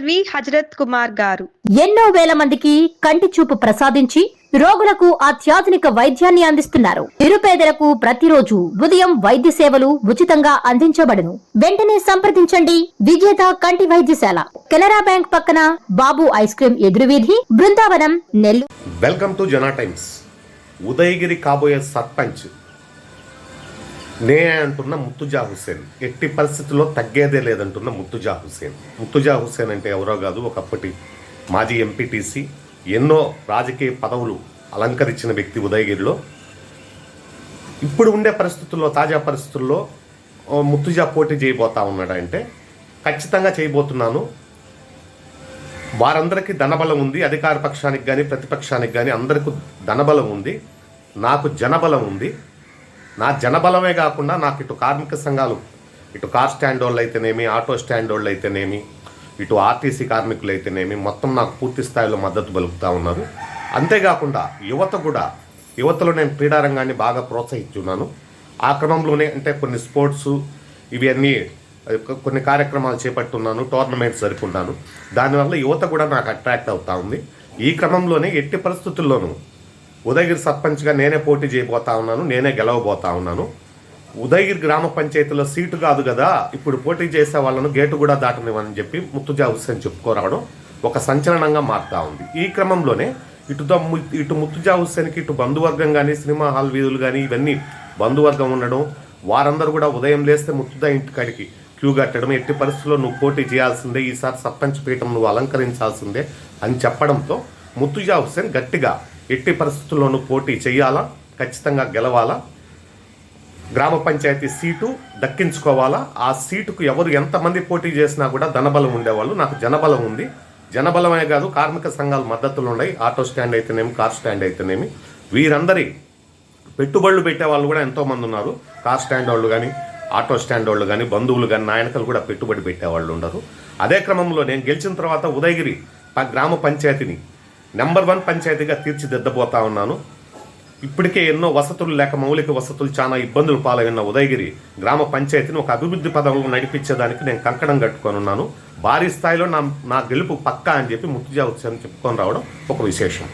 LV Hazrat Kumar గారు ఎన్నో వేల మందికి కంటి చూపు ప్రసాదించి రోగులకు అత్యాధునిక వైద్యాన్ని అందిస్తున్నారు. నిరుపేదలకు ప్రతిరోజు ఉదయం వైద్య సేవలు ఉచితంగా అందించబడును. వెంటనే సంప్రదించండి. విజేత కంటి వైద్యశాల, కెనరా బ్యాంక్ పక్కన, బాబు ఐస్ క్రీమ్ ఎదురువీధి, Brindavanam, Nellore. Welcome to Jana times. Udayagiri కాబోయే సర్పంచ్ నే అంటున్న ముర్తుజా హుస్సేన్, ఎట్టి పరిస్థితుల్లో తగ్గేదే లేదంటున్న ముర్తుజా హుస్సేన్. ముర్తుజా హుస్సేన్ అంటే ఎవరో కాదు, ఒకప్పటి మాజీ ఎంపీటీసీ, ఎన్నో రాజకీయ పదవులు అలంకరించిన వ్యక్తి ఉదయగిరిలో. ఇప్పుడు ఉండే పరిస్థితుల్లో, తాజా పరిస్థితుల్లో ముర్తుజా పోటీ చేయబోతా ఉన్నాడంటే ఖచ్చితంగా చేయబోతున్నాను. వారందరికీ ధనబలం ఉంది, అధికార పక్షానికి కానీ ప్రతిపక్షానికి కానీ అందరికీ ధనబలం ఉంది. నాకు జనబలం ఉంది. నా జనబలమే కాకుండా నాకు ఇటు కార్మిక సంఘాలు, ఇటు కార్ స్టాండ్ వాళ్ళు అయితేనేమి, ఆటో స్టాండ్ వాళ్ళు అయితేనేమి, ఇటు ఆర్టీసీ కార్మికులు అయితేనేమి, మొత్తం నాకు పూర్తి స్థాయిలో మద్దతు పలుకుతూ ఉన్నారు. అంతేకాకుండా యువత కూడా, యువతలో నేను క్రీడారంగాన్ని బాగా ప్రోత్సహిస్తున్నాను. ఆ క్రమంలోనే అంటే కొన్ని స్పోర్ట్స్ ఇవన్నీ కొన్ని కార్యక్రమాలు చేపట్టున్నాను, టోర్నమెంట్స్ జరుపుకున్నాను. దానివల్ల యువత కూడా నాకు అట్రాక్ట్ అవుతూ ఉంది. ఈ క్రమంలోనే ఎట్టి పరిస్థితుల్లోనూ ఉదయగిరి సర్పంచ్గా నేనే పోటీ చేయబోతా ఉన్నాను, నేనే గెలవబోతా ఉన్నాను. ఉదయగిరి గ్రామ పంచాయతీలో సీటు కాదు కదా, ఇప్పుడు పోటీ చేసే వాళ్ళను గేటు కూడా దాటనివ్వని చెప్పి ముర్తుజా హుస్సేన్ చెప్పుకోరావడం ఒక సంచలనంగా మారుతూ ఉంది. ఈ క్రమంలోనే ఇటు ముర్తుజా హుస్సేన్కి ఇటు బంధువర్గం కానీ, సినిమా హాల్ వీధులు కానీ ఇవన్నీ బంధువర్గం ఉండడం, వారందరూ కూడా ఉదయం లేస్తే ముర్తుజా ఇంటికాడికి క్యూ కట్టడం, ఎట్టి పరిస్థితుల్లో నువ్వు పోటీ చేయాల్సిందే, ఈసారి సర్పంచ్ పీఠం నువ్వు అలంకరించాల్సిందే అని చెప్పడంతో ముర్తుజా హుస్సేన్ గట్టిగా ఎట్టి పరిస్థితుల్లోనూ పోటీ చేయాలా, ఖచ్చితంగా గెలవాలా, గ్రామ పంచాయతీ సీటు దక్కించుకోవాలా. ఆ సీటుకు ఎవరు ఎంతమంది పోటీ చేసినా కూడా ధనబలం ఉండేవాళ్ళు. నాకు జనబలం ఉంది. జనబలమే కాదు, కార్మిక సంఘాలు మద్దతులు ఉన్నాయి. ఆటో స్టాండ్ అయితేనేమి, కార్ స్టాండ్ అయితేనేమి, వీరందరి పెట్టుబడులు పెట్టే వాళ్ళు కూడా ఎంతోమంది ఉన్నారు. కార్ స్టాండ్ వాళ్ళు కానీ, ఆటో స్టాండ్ వాళ్ళు కానీ, బంధువులు కానీ, నాయకులు కూడా పెట్టుబడి పెట్టేవాళ్ళు ఉండరు. అదే క్రమంలో నేను గెలిచిన తర్వాత ఉదయగిరి గ్రామ పంచాయతీని నెంబర్ 1 పంచాయతీగా తీర్చిదిద్దబోతా ఉన్నాను. ఇప్పటికే ఎన్నో వసతులు లేక, మౌలిక వసతులు చాలా ఇబ్బందులు పాలైన ఉదయగిరి గ్రామ పంచాయతీని ఒక అభివృద్ధి పదంలో నడిపించేదానికి నేను కంకణం కట్టుకొని ఉన్నాను. భారీ స్థాయిలో నా గెలుపు పక్కా అని చెప్పి ముర్తుజా హుస్సేన్ చెప్పుకొని రావడం ఒక విశేషం.